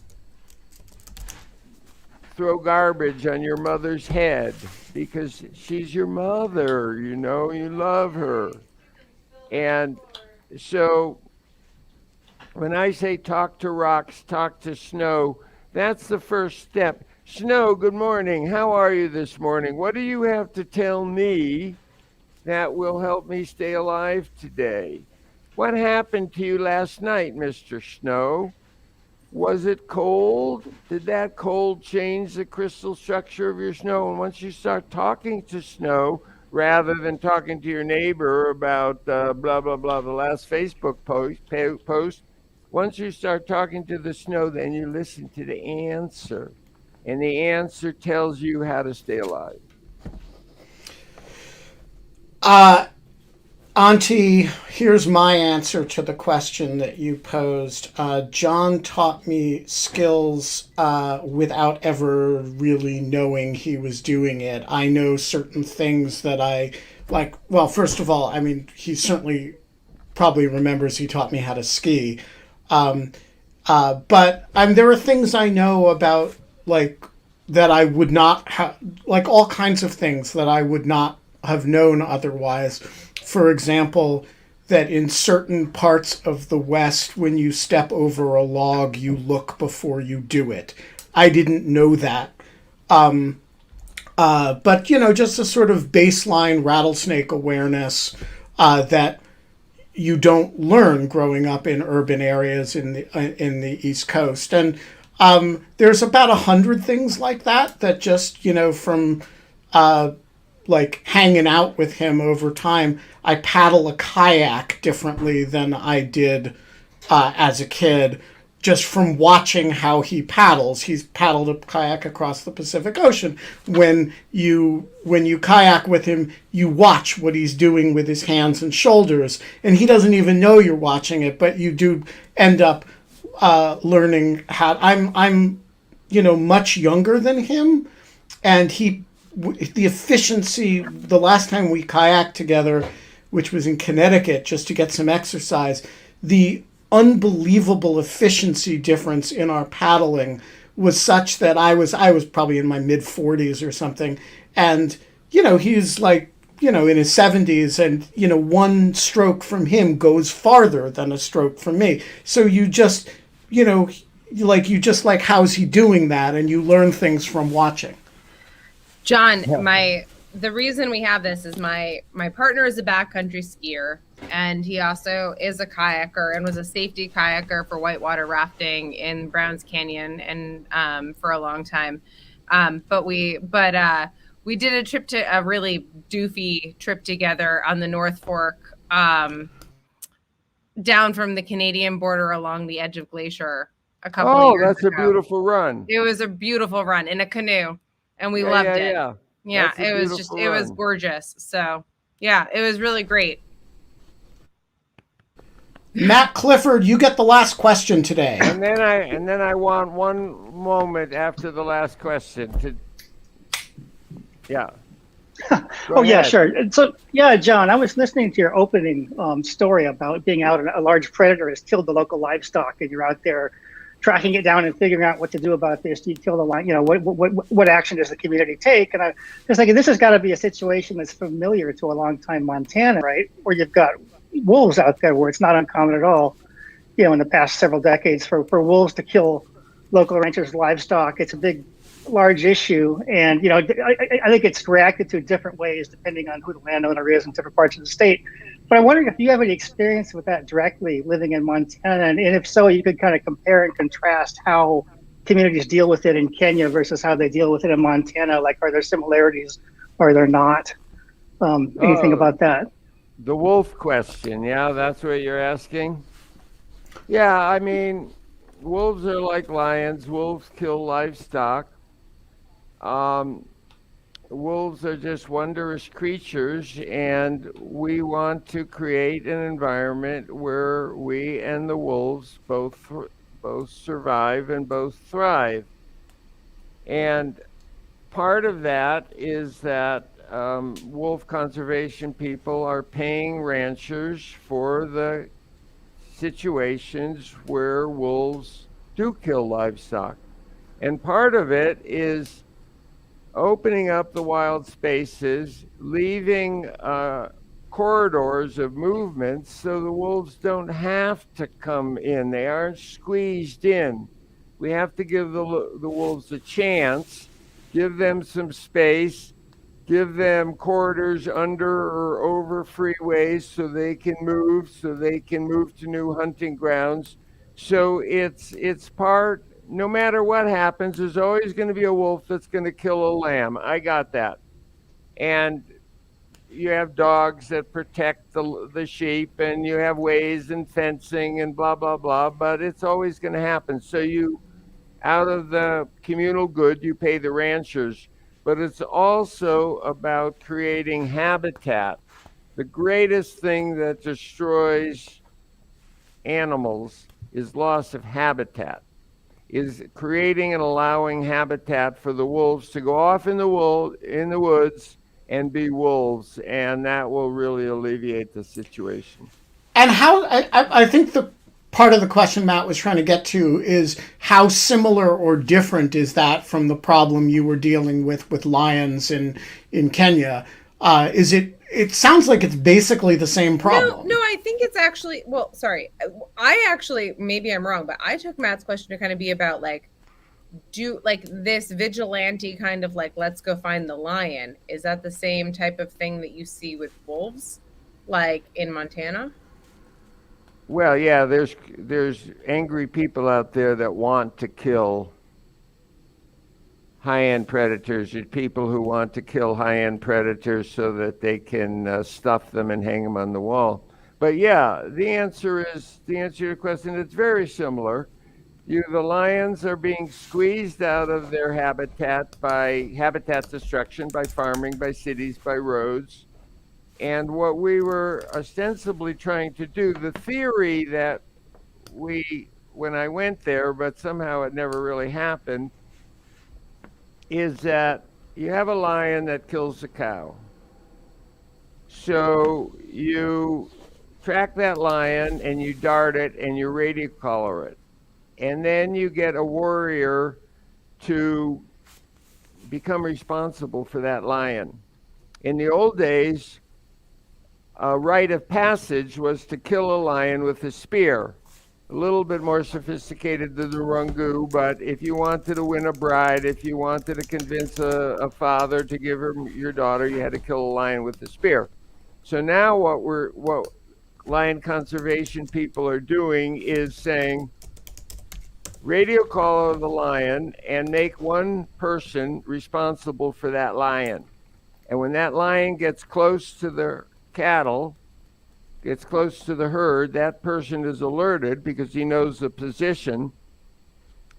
throw garbage on your mother's head because she's your mother, you know, you love her. And so when I say talk to rocks, talk to snow, that's the first step. Snow, good morning. How are you this morning? What do you have to tell me that will help me stay alive today? What happened to you last night, Mr. Snow? Was it cold? Did that cold change the crystal structure of your snow? And once you start talking to snow, rather than talking to your neighbor about blah, blah, blah, the last Facebook post, once you start talking to the snow, then you listen to the answer. And the answer tells you how to stay alive. Auntie, here's my answer to the question that you posed. Jon taught me skills without ever really knowing he was doing it. I know certain things that I like. Well, first of all, I mean, he certainly probably remembers he taught me how to ski. But there are things I know about, like, that I would not have, like all kinds of things that I would not have known otherwise. For example, that in certain parts of the West, when you step over a log, you look before you do it. I didn't know that. But, you know, just a sort of baseline rattlesnake awareness that you don't learn growing up in urban areas in the East Coast. And there's about 100 things like that just, you know, from like hanging out with him over time. I paddle a kayak differently than I did as a kid, just from watching how he paddles. He's paddled a kayak across the Pacific Ocean. When you kayak with him, you watch what he's doing with his hands and shoulders, and he doesn't even know you're watching it, but you do end up learning how. I'm you know, much younger than him, and the efficiency, the last time we kayaked together, which was in Connecticut, just to get some exercise, the unbelievable efficiency difference in our paddling was such that I was probably in my mid 40s or something. And, you know, he's like, you know, in his 70s, and, you know, one stroke from him goes farther than a stroke from me. So you just, you know, like, how's he doing that? And you learn things from watching. Jon, the reason we have this is my partner is a backcountry skier, and he also is a kayaker and was a safety kayaker for whitewater rafting in Browns Canyon and for a long time. But we did a really doofy trip together on the North Fork, down from the Canadian border along the edge of Glacier a couple of years ago. Oh, that's a beautiful run. It was a beautiful run in a canoe, and we loved it. Yeah, it was gorgeous. So, yeah, it was really great. Matt Clifford, you get the last question today. And then I want one moment after the last question to. Yeah. Yeah, sure. So, yeah, Jon, I was listening to your opening story about being out and a large predator has killed the local livestock, and you're out there tracking it down and figuring out what to do about this. Do you kill the lion? You know, what action does the community take? And I was thinking, this has got to be a situation that's familiar to a long-time Montana, right? Where you've got wolves out there, where it's not uncommon at all, you know, in the past several decades for wolves to kill local ranchers' livestock. It's a big, large issue. And, you know, I think it's reacted to different ways depending on who the landowner is in different parts of the state. But I'm wondering if you have any experience with that directly living in Montana, and if so, you could kind of compare and contrast how communities deal with it in Kenya versus how they deal with it in Montana. Like, are there similarities or are there not? Anything about that? The wolf question, yeah, that's what you're asking? Yeah, I mean, wolves are like lions. Wolves kill livestock. Wolves are just wondrous creatures, and we want to create an environment where we and the wolves both survive and both thrive. And part of that is that wolf conservation people are paying ranchers for the situations where wolves do kill livestock. And part of it is opening up the wild spaces, leaving corridors of movement so the wolves don't have to come in. They aren't squeezed in. We have to give the wolves a chance, give them some space, give them corridors under or over freeways so they can move to new hunting grounds. So it's part, no matter what happens, there's always going to be a wolf that's going to kill a lamb. I got that. And you have dogs that protect the sheep, and you have ways and fencing and blah, blah, blah, but it's always going to happen. So you, out of the communal good, you pay the ranchers. But it's also about creating habitat. The greatest thing that destroys animals is loss of habitat, is creating and allowing habitat for the wolves to go off in the woods and be wolves, and that will really alleviate the situation. And how, I think the part of the question Matt was trying to get to is how similar or different is that from the problem you were dealing with lions in Kenya? It sounds like it's basically the same problem. No, I think it's actually, well, sorry. I actually, maybe I'm wrong, but I took Matt's question to kind of be about like, this vigilante kind of like, let's go find the lion. Is that the same type of thing that you see with wolves, like in Montana? Well, yeah, there's angry people out there that want to kill high-end predators. There's people who want to kill high-end predators so that they can stuff them and hang them on the wall. But yeah, the answer to your question, it's very similar. The lions are being squeezed out of their habitat by habitat destruction, by farming, by cities, by roads. And what we were ostensibly trying to do, the theory that when I went there, but somehow it never really happened, is that you have a lion that kills a cow. So you track that lion and you dart it and you radio collar it. And then you get a warrior to become responsible for that lion. In the old days, a rite of passage was to kill a lion with a spear. A little bit more sophisticated than the rungu, but if you wanted to win a bride, if you wanted to convince a father to give her your daughter, you had to kill a lion with a spear. So now what lion conservation people are doing is saying, radio collar the lion and make one person responsible for that lion. And when that lion gets close to the cattle, gets close to the herd, that person is alerted because he knows the position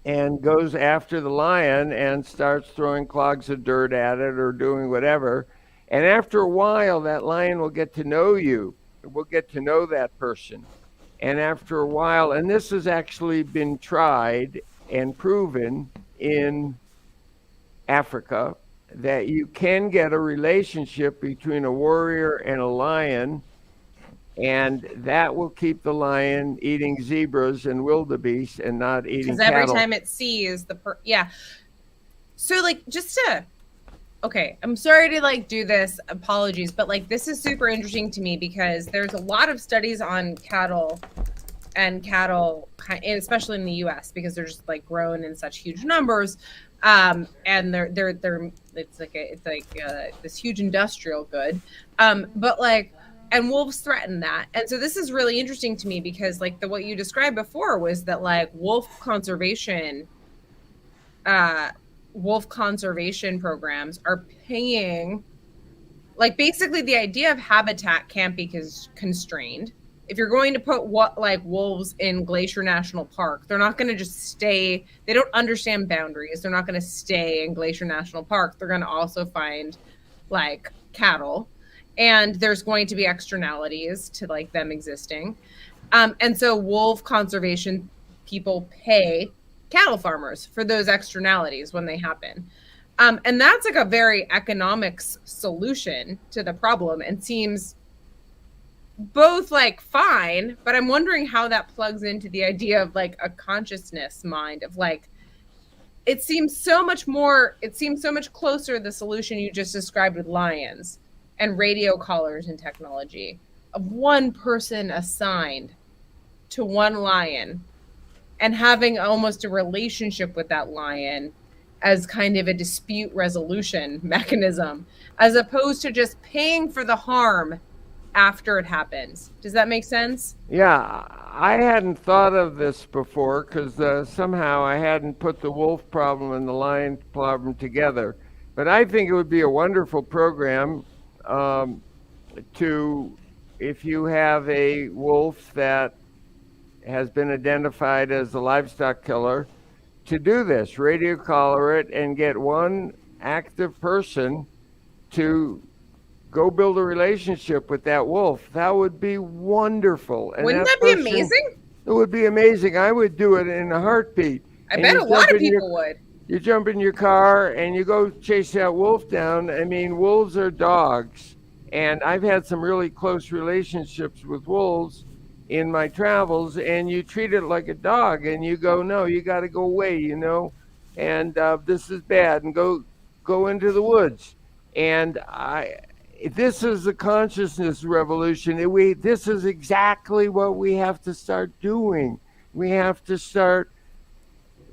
and goes after the lion and starts throwing clogs of dirt at it or doing whatever. And after a while, that lion will get to know you. It will get to know that person. And after a while, and this has actually been tried and proven in Africa, that you can get a relationship between a warrior and a lion, and that will keep the lion eating zebras and wildebeest and not eating cattle. Because every time it sees yeah. So like, okay, I'm sorry to like do this, apologies, but like this is super interesting to me because there's a lot of studies on cattle, and especially in the US, because they're just like grown in such huge numbers. And it's like this huge industrial good. But like and wolves threaten that. And so this is really interesting to me because like what you described before was that like wolf conservation programs are paying, like basically the idea of habitat can't be constrained. If you're going to put wolves in Glacier National Park, they're not going to just stay. They don't understand boundaries. They're not going to stay in Glacier National Park. They're going to also find like cattle, and there's going to be externalities to like them existing. And so wolf conservation people pay cattle farmers for those externalities when they happen. And that's like a very economics solution to the problem and seems both like fine, but I'm wondering how that plugs into the idea of like a consciousness mind of like, it seems so much closer to the solution you just described with lions and radio collars and technology of one person assigned to one lion and having almost a relationship with that lion as kind of a dispute resolution mechanism, as opposed to just paying for the harm after it happens. Does that make sense? Yeah, I hadn't thought of this before because somehow I hadn't put the wolf problem and the lion problem together. But I think it would be a wonderful program if you have a wolf that has been identified as a livestock killer, to do this, radio collar it and get one active person to go build a relationship with that wolf. That would be wonderful. And wouldn't that be amazing? It would be amazing. I would do it in a heartbeat. I bet a lot of people would. You jump in your car and you go chase that wolf down. I mean, wolves are dogs. And I've had some really close relationships with wolves in my travels, and you treat it like a dog and you go, no, you got to go away, you know, and this is bad, and go into the woods. And this is the consciousness revolution. This is exactly what we have to start doing. We have to start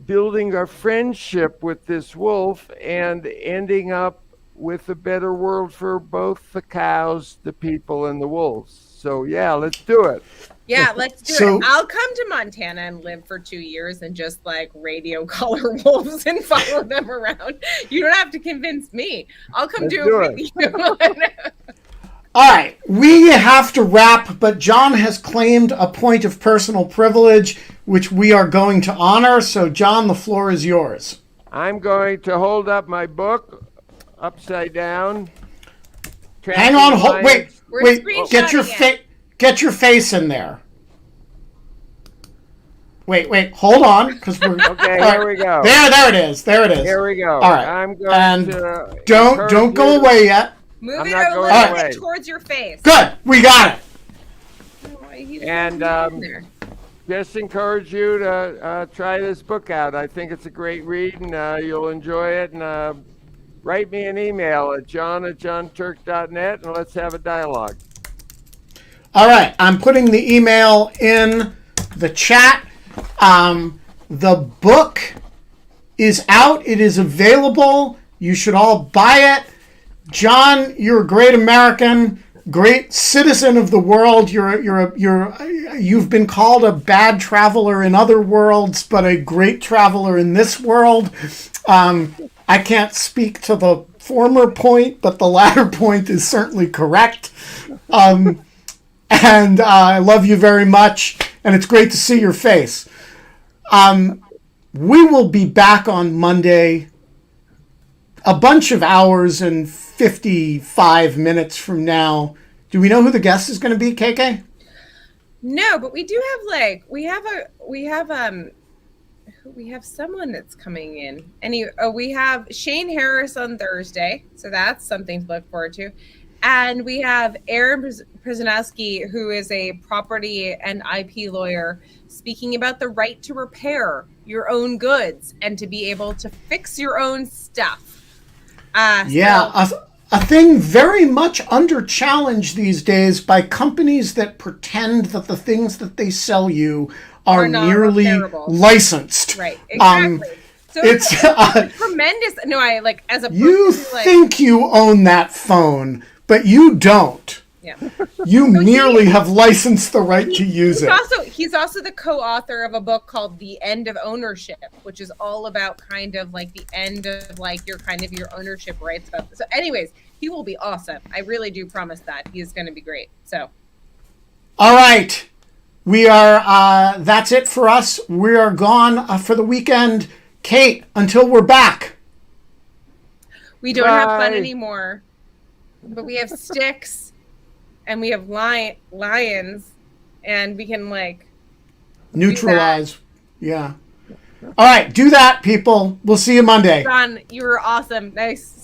building our friendship with this wolf and ending up with a better world for both the cows, the people, and the wolves. So yeah, let's do it. Yeah, let's do it. I'll come to Montana and live for 2 years and just like radio collar wolves and follow them around. You don't have to convince me. I'll come do it with you. All right, we have to wrap, but Jon has claimed a point of personal privilege, which we are going to honor. So Jon, the floor is yours. I'm going to hold up my book upside down. Hang on, wait, get your face in there. Wait, hold on, because we're okay. Here we go. There it is. Here we go. All right, I'm going to don't go away yet. Move it a little bit towards your face. Good, we got it. And just encourage you to try this book out. I think it's a great read, and you'll enjoy it. And write me an email at john@jonturk.net, and let's have a dialogue. All right, I'm putting the email in the chat. The book is out. It is available. You should all buy it. Jon, you're a great American, great citizen of the world. You've been called a bad traveler in other worlds, but a great traveler in this world. I can't speak to the former point, but the latter point is certainly correct. And I love you very much, and it's great to see your face. We will be back on Monday, a bunch of hours and 55 minutes from now. Do we know who the guest is going to be, KK? No, but we do have we have someone that's coming in. We have Shane Harris on Thursday, so that's something to look forward to. And we have Aaron Przanowski, who is a property and IP lawyer, speaking about the right to repair your own goods and to be able to fix your own stuff. A thing very much under challenge these days by companies that pretend that the things that they sell you are merely licensed. Right, exactly. So it's tremendous. No, I like as a person, you think you own that phone, but you don't. Yeah. You merely have licensed the right to use it. He's also the co-author of a book called The End of Ownership, which is all about kind of like the end of like your ownership rights about this. So anyways, he will be awesome. I really do promise that. He is going to be great. So. All right. We are, that's it for us. We are gone for the weekend. Kate, until we're back. We don't have fun anymore, but we have sticks. And we have lions, and we can like neutralize. Yeah. All right, do that, people. We'll see you Monday. Ron, you were awesome. Nice.